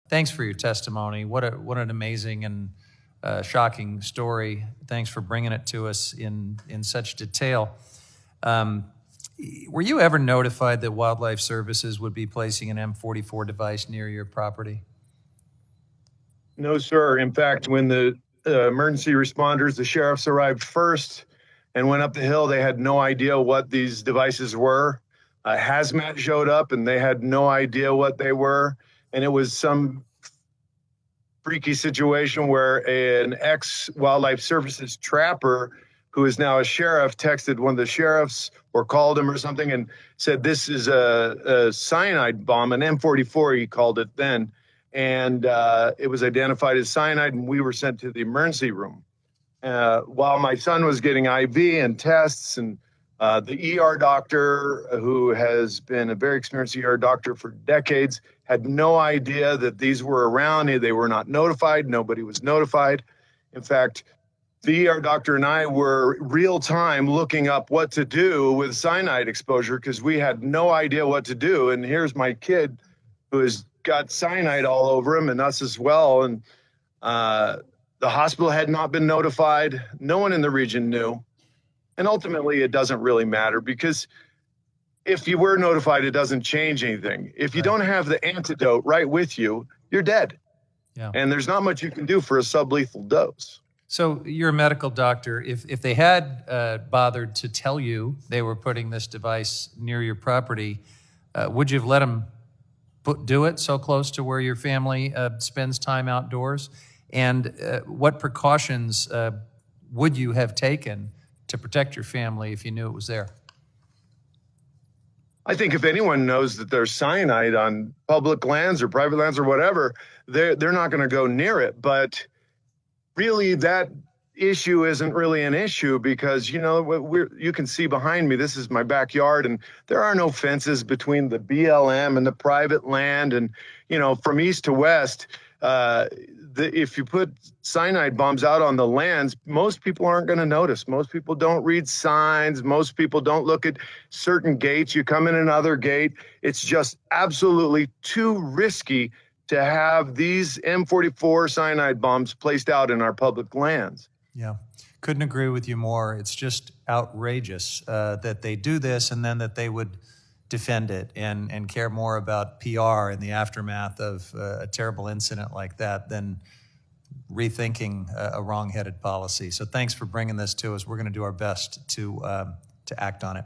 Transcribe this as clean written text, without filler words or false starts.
Thanks for your testimony. What an amazing and shocking story. Thanks for bringing it to us in such detail. Were you ever notified that Wildlife Services would be placing an M44 device near your property? No, sir. In fact, when the emergency responders, the sheriffs arrived first and went up the hill, they had no idea what these devices were. Hazmat showed up and they had no idea what they were. And it was some freaky situation where an ex-Wildlife Services trapper, who is now a sheriff, texted one of the sheriffs or called him or something and said, this is a cyanide bomb, an M44, he called it then. And it was identified as cyanide, and we were sent to the emergency room. While my son was getting IV and tests, and the ER doctor, who has been a very experienced ER doctor for decades, had no idea that these were around. They were not notified. Nobody was notified. In fact, the ER doctor and I were real time looking up what to do with cyanide exposure because we had no idea what to do. And here's my kid who has got cyanide all over him and us as well. And the hospital had not been notified. No one in the region knew. And ultimately, it doesn't really matter because if you were notified, it doesn't change anything. If you don't have the antidote right with you, you're dead. Yeah. And there's not much you can do for a sublethal dose. So you're a medical doctor. If they had bothered to tell you they were putting this device near your property, would you have let them do it so close to where your family spends time outdoors? And what precautions would you have taken to protect your family if you knew it was there? I think if anyone knows that there's cyanide on public lands or private lands or whatever, they're not going to go near it. But really, that issue isn't really an issue because, you know, you can see behind me, this is my backyard, and there are no fences between the BLM and the private land. And, you know, from east to west, if you put cyanide bombs out on the lands, most people aren't going to notice. Most people don't read signs. Most people don't look at certain gates. You come in another gate. It's just absolutely too risky to have these M44 cyanide bombs placed out in our public lands. Yeah, couldn't agree with you more. It's just outrageous that they do this and then that they would defend it and care more about PR in the aftermath of a terrible incident like that than rethinking a wrong-headed policy. So thanks for bringing this to us. We're going to do our best to act on it.